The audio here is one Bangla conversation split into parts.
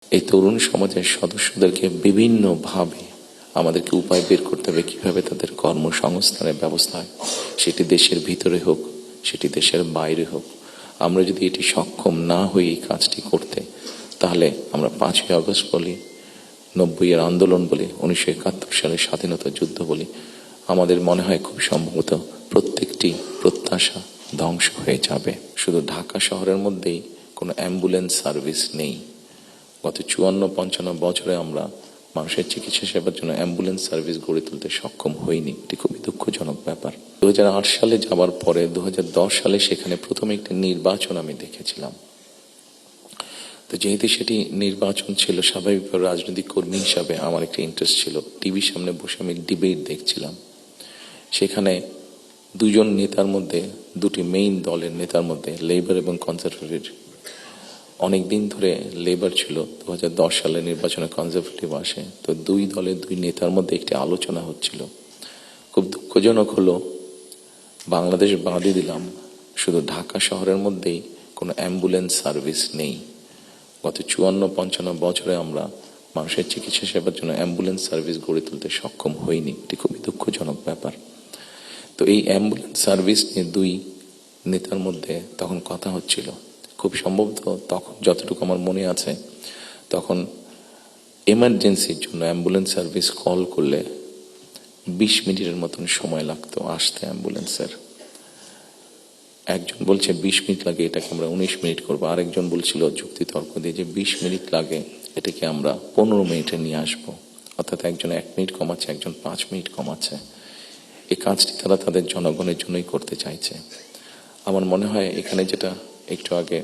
এই তরুণ সমাজের সদস্যদেরকে বিভিন্নভাবে আমাদেরকে উপায় বের করতে হবে কিভাবে তাদের কর্মসংস্থানের ব্যবস্থা হয়, সেটি দেশের ভিতরে হোক সেটি দেশের বাইরে হোক। আমরা যদি এটি সক্ষম না হই এই কাজটি করতে, তাহলে আমরা 5ই আগস্ট বলি, 90-এর আন্দোলন বলি, 1971 সালের স্বাধীনতা যুদ্ধ বলি, আমাদের মনে হয় খুব সম্ভবত প্রত্যেকটি প্রত্যাশা ধ্বংস হয়ে যাবে। শুধু ঢাকা শহরের মধ্যেই কোনো অ্যাম্বুলেন্স সার্ভিস নেই। গত 54-55 বছরে আমরা মানুষের চিকিৎসা সেবার জন্য অ্যাম্বুলেন্স সার্ভিস গড়ে তুলতে সক্ষম হইনি। এটি খুবই দুঃখজনক ব্যাপার। 2008 সালে যাওয়ার পরে 2010 সালে সেখানে প্রথম একটি নির্বাচন আমি দেখেছিলাম। তো যেহেতু সেটি নির্বাচন ছিল, স্বাভাবিকভাবে রাজনৈতিক কর্মী হিসাবে আমার একটা ইন্টারেস্ট ছিল। টিভির সামনে বসে আমি ডিবেট দেখছিলাম। সেখানে দুজন নেতার মধ্যে, দুটি মেইন দলের নেতার মধ্যে, লেবার এবং কনজারভেটিভ, অনেকদিন ধরে লেবার ছিল, 2010 সালে নির্বাচনে কনজারভেটিভ আসে। তো দুই দলের দুই নেতার মধ্যে একটি আলোচনা হচ্ছিল। খুব দুঃখজনক হলো, বাংলাদেশ বাদই দিলাম, শুধু ঢাকা শহরের মধ্যেই কোনো অ্যাম্বুলেন্স সার্ভিস নেই। গত 54-55 বছরে আমরা মানুষের চিকিৎসা সেবার জন্য অ্যাম্বুলেন্স সার্ভিস গড়ে তুলতে সক্ষম হইনি। এটি খুবই দুঃখজনক ব্যাপার। তো এই অ্যাম্বুলেন্স সার্ভিস নিয়ে দুই নেতার মধ্যে তখন কথা হচ্ছিল। খুব সম্ভবত তখন, যতটুকু আমার মনে আছে, তখন এমার্জেন্সির জন্য অ্যাম্বুলেন্স সার্ভিস কল করলে 20 মিনিটের মতন সময় লাগতো আসতে অ্যাম্বুলেন্সের। একজন বলছে 20 মিনিট লাগে, এটাকে আমরা 19 মিনিট করবো। আরেকজন বলছিল যুক্তি তর্ক দিয়ে যে 20 মিনিট লাগে, এটাকে আমরা 15 মিনিটে নিয়ে আসবো। অর্থাৎ একজন 1 মিনিট কমাচ্ছে, একজন 5 মিনিট কমাচ্ছে। এই কাজটি তারা তাদের জনগণের জন্যই করতে চাইছে। আমার মনে হয় এখানে যেটা একটু আগে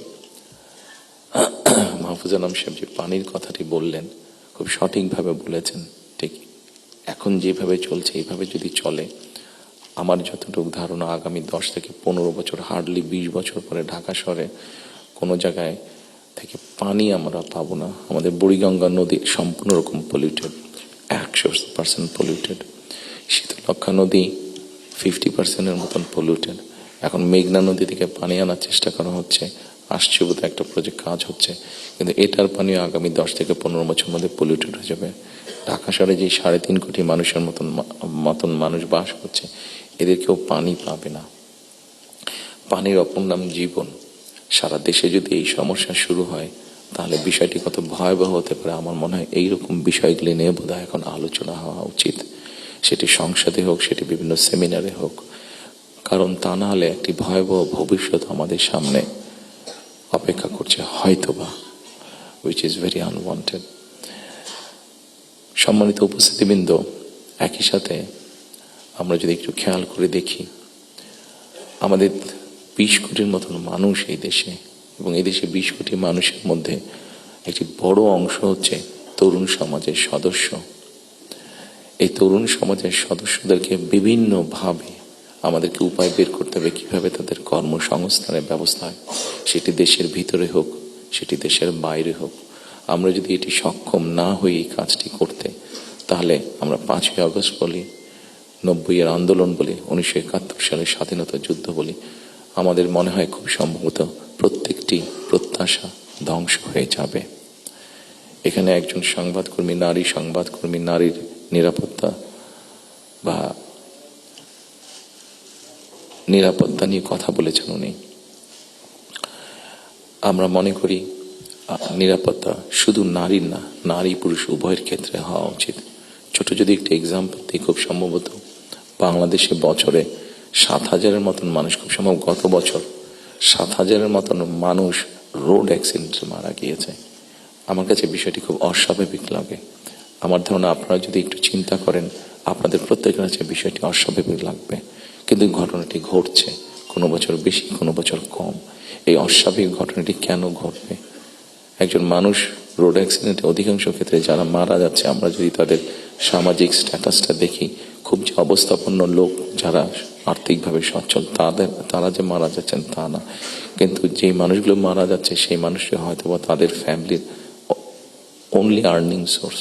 মাহফুজ আলম সাহেব যে পানির কথাটি বললেন, খুব সঠিকভাবে বলেছেন। ঠিক এখন যেভাবে চলছে, এইভাবে যদি চলে, আমার যতটুকু ধারণা আগামী 10 থেকে 15 বছর, হার্ডলি 20 বছর পরে ঢাকা শহরে কোনো জায়গায় থেকে পানি আমরা পাবো না। আমাদের বুড়িগঙ্গা নদী সম্পূর্ণ রকম পলিউটেড, 100% পলিউটেড। শীতলক্ষা নদী 50%-এর মতন পলিউটেড। এখন মেঘনা নদী থেকে পানি আনার চেষ্টা করা হচ্ছে, আসছে বোধ একটা প্রজেক্ট কাজ হচ্ছে, কিন্তু এটার পানিও আগামী 10 থেকে 15 বছর মধ্যে পলিউটেড হয়ে যাবে। ঢাকা শহরে যে 3.5 কোটি মানুষের মতন মানুষ বাস করছে, এদের কেউ পানি পাবে না। পানির অপর নাম জীবন। সারা দেশে যদি এই সমস্যা শুরু হয়, তাহলে বিষয়টি কত ভয়াবহ হতে পারে। আমার মনে হয় এইরকম বিষয়গুলি নিয়ে বোধহয় এখন আলোচনা হওয়া উচিত, সেটি সংসদে হোক, সেটি বিভিন্ন সেমিনারে হোক। কারণ তা না হলে একটি ভয়াবহ ভবিষ্যৎ আমাদের সামনে অপেক্ষা করছে হয়তোবা, which is very unwanted. সম্মানিত উপস্থিতিবৃন্দ, একই সাথে আমরা যদি একটু খেয়াল করে দেখি, আমাদের 20 কোটির মতন মানুষ এই দেশে, এবং এই দেশে 20 কোটি মানুষের মধ্যে একটি বড় অংশ হচ্ছে তরুণ সমাজের সদস্য। এই তরুণ সমাজের সদস্যদেরকে বিভিন্নভাবে আমাদেরকে উপায় বের করতে হবে কিভাবে তাদের কর্মসংস্থানের ব্যবস্থা হয়, সেটি দেশের ভিতরে হোক সেটি দেশের বাইরে হোক। আমরা যদি এটি সক্ষম না হই এই কাজটি করতে, তাহলে আমরা 5ই আগস্ট বলি, 90-এর আন্দোলন বলি, 1971 সালের স্বাধীনতা যুদ্ধ বলি, আমাদের মনে হয় খুব সম্ভবত প্রত্যেকটি প্রত্যাশা ধ্বংস হয়ে যাবে। এখানে একজন সংবাদকর্মী, নারী সংবাদকর্মী, নারীর নিরাপত্তা বা নিরাপত্তা নিয়ে কথা বলেছেন উনি। আমরা মনে করি নিরাপত্তা শুধু নারীর না, নারী পুরুষ উভয়ের ক্ষেত্রে হওয়া উচিত। ছোট যদি একটা এক্সাম্পল দিই, খুব সম্ভবত বাংলাদেশে বছরে 7,000-এর মতন মানুষ, খুব সম্ভব গত বছর 7,000-এর মতন মানুষ রোড অ্যাক্সিডেন্টে মারা গিয়েছে। আমার কাছে বিষয়টি খুব অস্বাভাবিক লাগে। আমার ধারণা আপনারা যদি একটু চিন্তা করেন, আপনাদের প্রত্যেকের কাছে বিষয়টি অস্বাভাবিক লাগবে। কিন্তু ঘটনাটি ঘটছে, কোনো বছর বেশি, কোনো বছর কম। এই অস্বাভাবিক ঘটনাটি কেন ঘটবে? একজন মানুষ রোড অ্যাক্সিডেন্টে অধিকাংশ ক্ষেত্রে যারা মারা যাচ্ছে, আমরা যদি তাদের সামাজিক স্ট্যাটাসটা দেখি, খুব যে অবস্থাপন্ন লোক, যারা আর্থিকভাবে সচ্ছল, তারা যে মারা যাচ্ছেন তা না। কিন্তু যেই মানুষগুলো মারা যাচ্ছে, সেই মানুষটি হয়তো বা তাদের ফ্যামিলির অনলি আর্নিং সোর্স।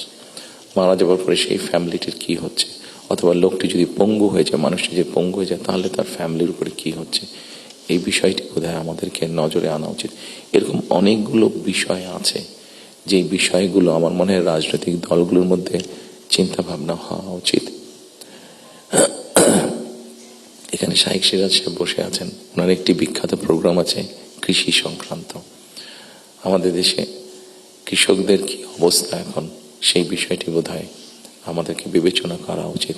মারা যাওয়ার পরে সেই ফ্যামিলিটির কি হচ্ছে? অথবা লোকটি যদি পঙ্গু হয়ে যায়, মানুষটি যে পঙ্গু হয়ে যায়, তাহলে তার ফ্যামিলির উপরে কি হচ্ছে? এই বিষয়টি বোধহয় আমাদেরকে নজরে আনা উচিত। এরকম অনেকগুলো বিষয় আছে যে বিষয়গুলো আমার মনে হয় রাজনৈতিক দলগুলোর মধ্যে চিন্তা ভাবনা হওয়া উচিত। এখানে শাইখ সিরাজ সাহেব বসে আছেন, ওনার একটি বিখ্যাত প্রোগ্রাম আছে কৃষি সংক্রান্ত। আমাদের দেশে কৃষকদের কি অবস্থা এখন, সেই বিষয়টি বোধহয় আমাদেরকে বিবেচনা করা উচিত।